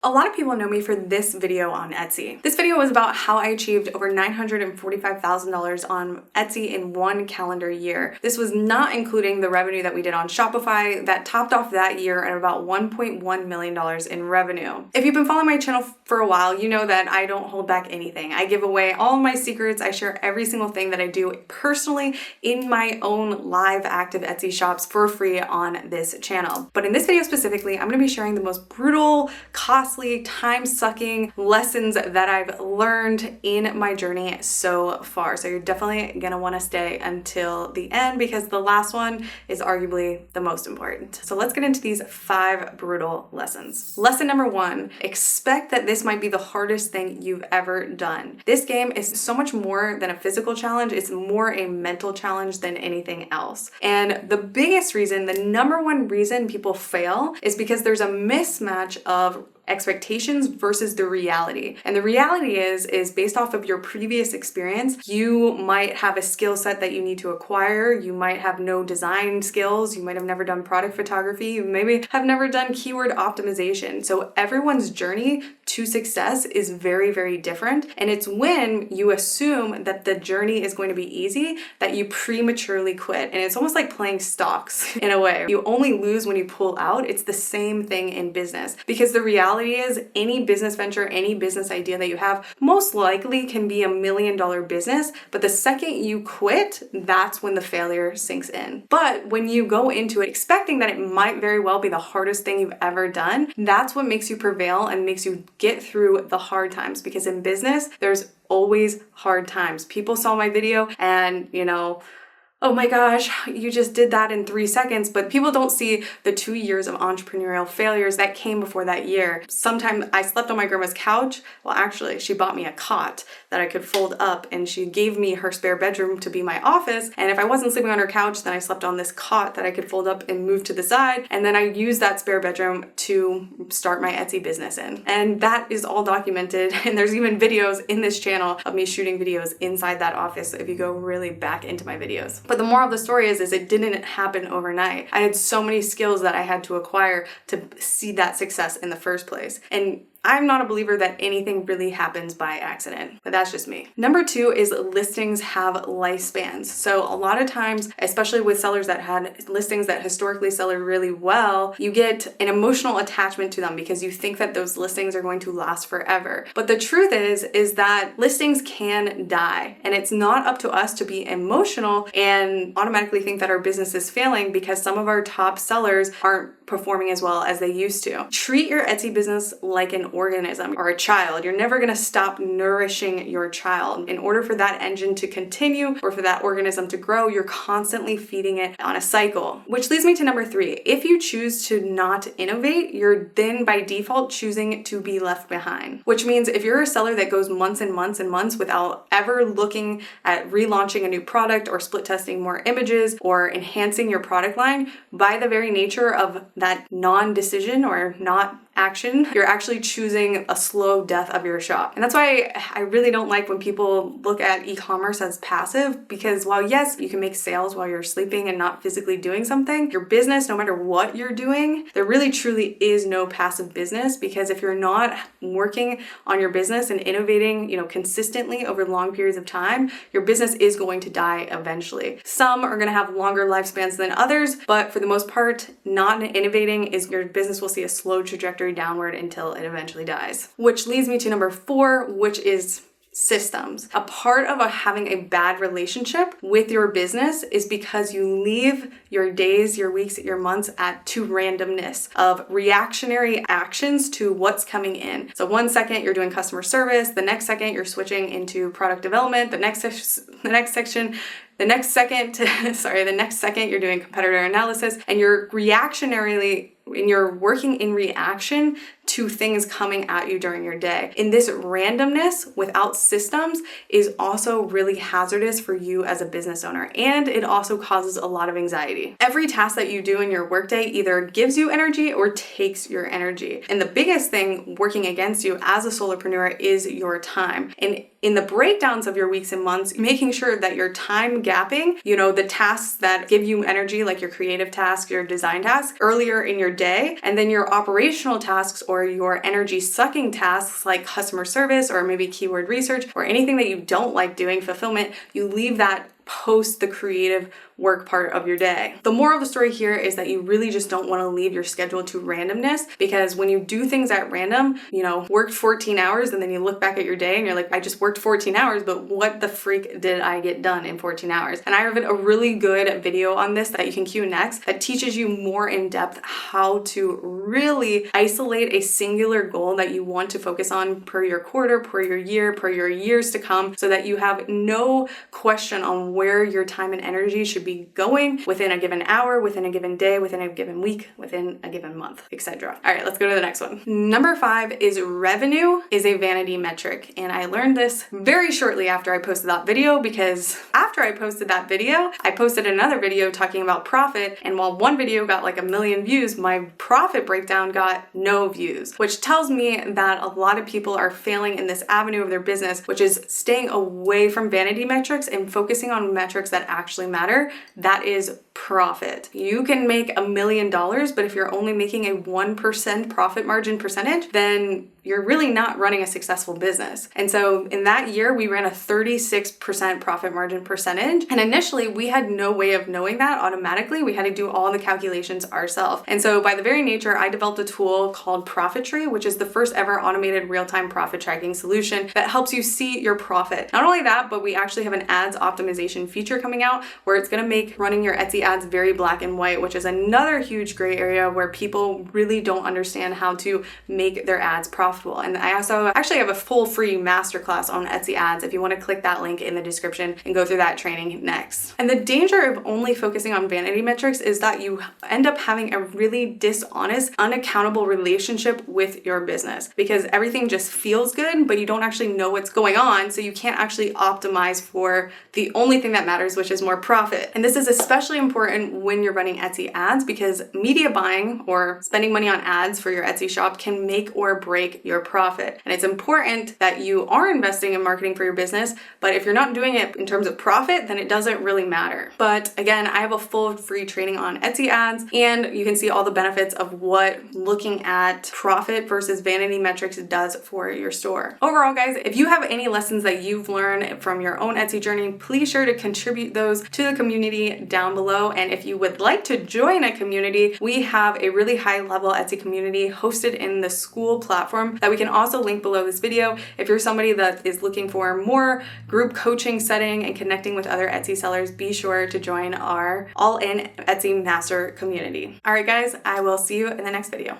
A lot of people know me for this video on Etsy. This video was about how I achieved over $945,000 on Etsy in one calendar year. This was not including the revenue that we did on Shopify that topped off that year at about $1.1 million in revenue. If you've been following my channel for a while, you know that I don't hold back anything. I give away all of my secrets. I share every single thing that I do personally in my own live active Etsy shops for free on this channel. But in this video specifically, I'm going to be sharing the most brutal, costly, time-sucking lessons that I've learned in my journey so far. So you're definitely gonna want to stay until the end because the last one is arguably the most important. So let's get into these 5 brutal lessons. Lesson number 1, expect that this might be the hardest thing you've ever done. This game is so much more than a physical challenge. It's more a mental challenge than anything else. And the biggest reason, the number one reason people fail is because there's a mismatch of expectations versus the reality. And the reality is based off of your previous experience, you might have a skill set that you need to acquire. You might have no design skills. You might have never done product photography. You maybe have never done keyword optimization. So everyone's journey to success is very, very different. And it's when you assume that the journey is going to be easy that you prematurely quit. And it's almost like playing stocks in a way. You only lose when you pull out. It's the same thing in business because the reality is any business venture, any business idea that you have most likely can be $1 million business, but the second you quit, that's when the failure sinks in. But when you go into it expecting that it might very well be the hardest thing you've ever done, that's what makes you prevail and makes you get through the hard times, because in business, there's always hard times. People saw my video and, oh my gosh, you just did that in 3 seconds. But people don't see the 2 years of entrepreneurial failures that came before that year. Sometimes I slept on my grandma's couch. Well, actually, she bought me a cot that I could fold up and she gave me her spare bedroom to be my office. And if I wasn't sleeping on her couch, then I slept on this cot that I could fold up and move to the side. And then I used that spare bedroom to start my Etsy business in. And that is all documented. And there's even videos in this channel of me shooting videos inside that office if you go really back into my videos. But the moral of the story is it didn't happen overnight. I had so many skills that I had to acquire to see that success in the first place. And I'm not a believer that anything really happens by accident, but that's just me. Number 2 is listings have lifespans. So a lot of times, especially with sellers that had listings that historically sell really well, you get an emotional attachment to them because you think that those listings are going to last forever. But the truth is that listings can die, and it's not up to us to be emotional and automatically think that our business is failing because some of our top sellers aren't performing as well as they used to. Treat your Etsy business like an organism or a child. You're never going to stop nourishing your child. In order for that engine to continue or for that organism to grow, you're constantly feeding it on a cycle. Which leads me to number 3. If you choose to not innovate, you're then by default choosing to be left behind. Which means if you're a seller that goes months and months and months without ever looking at relaunching a new product or split testing more images or enhancing your product line, by the very nature of that non-decision or not action, you're actually choosing a slow death of your shop. And that's why I really don't like when people look at e-commerce as passive, because while yes, you can make sales while you're sleeping and not physically doing something, your business, no matter what you're doing, there really truly is no passive business, because if you're not working on your business and innovating, consistently over long periods of time, your business is going to die eventually. Some are going to have longer lifespans than others, but for the most part, not innovating is your business will see a slow trajectory downward until it eventually dies. Which leads me to number 4, which is systems. A part of having a bad relationship with your business is because you leave your days, your weeks, your months to randomness of reactionary actions to what's coming in. So 1 second you're doing customer service, the next second you're switching into product development, the next second you're doing competitor analysis, and you're you're working in reaction to things coming at you during your day. And this randomness without systems is also really hazardous for you as a business owner, and it also causes a lot of anxiety. Every task that you do in your workday either gives you energy or takes your energy. And the biggest thing working against you as a solopreneur is your time. And in the breakdowns of your weeks and months, making sure that you're time gapping, the tasks that give you energy, like your creative tasks, your design tasks, earlier in your day, and then your operational tasks or for your energy sucking tasks like customer service or maybe keyword research or anything that you don't like doing, fulfillment, you leave that post the creative work part of your day. The moral of the story here is that you really just don't want to leave your schedule to randomness, because when you do things at random, worked 14 hours and then you look back at your day and you're like, I just worked 14 hours, but what the freak did I get done in 14 hours? And I have a really good video on this that you can cue next that teaches you more in depth how to really isolate a singular goal that you want to focus on per your quarter, per your year, per your years to come, so that you have no question on where your time and energy should be going within a given hour, within a given day, within a given week, within a given month, etc. All right, let's go to the next one. Number 5 is revenue is a vanity metric. And I learned this very shortly after I posted that video, because after I posted that video, I posted another video talking about profit. And while one video got like 1 million views, my profit breakdown got no views, which tells me that a lot of people are failing in this avenue of their business, which is staying away from vanity metrics and focusing on metrics that actually matter. That is profit. You can make $1 million, but if you're only making a 1% profit margin percentage, then you're really not running a successful business. And so in that year, we ran a 36% profit margin percentage. And initially, we had no way of knowing that automatically. We had to do all the calculations ourselves. And so by the very nature, I developed a tool called Profitry, which is the first ever automated real-time profit tracking solution that helps you see your profit. Not only that, but we actually have an ads optimization feature coming out where it's going to make running your Etsy ads very black and white, which is another huge gray area where people really don't understand how to make their ads profitable. And I also actually have a full free masterclass on Etsy ads if you want to click that link in the description and go through that training next. And the danger of only focusing on vanity metrics is that you end up having a really dishonest, unaccountable relationship with your business, because everything just feels good, but you don't actually know what's going on. So you can't actually optimize for the only thing that matters, which is more profit. And this is especially important when you're running Etsy ads, because media buying or spending money on ads for your Etsy shop can make or break your profit. And it's important that you are investing in marketing for your business, but if you're not doing it in terms of profit, then it doesn't really matter. But again, I have a full free training on Etsy ads, and you can see all the benefits of what looking at profit versus vanity metrics does for your store. Overall, guys, if you have any lessons that you've learned from your own Etsy journey, please sure to contribute those to the community down below. And if you would like to join a community, we have a really high level Etsy community hosted in the school platform that we can also link below this video. If you're somebody that is looking for more group coaching setting and connecting with other Etsy sellers, be sure to join our all-in Etsy master community. All right, guys, I will see you in the next video.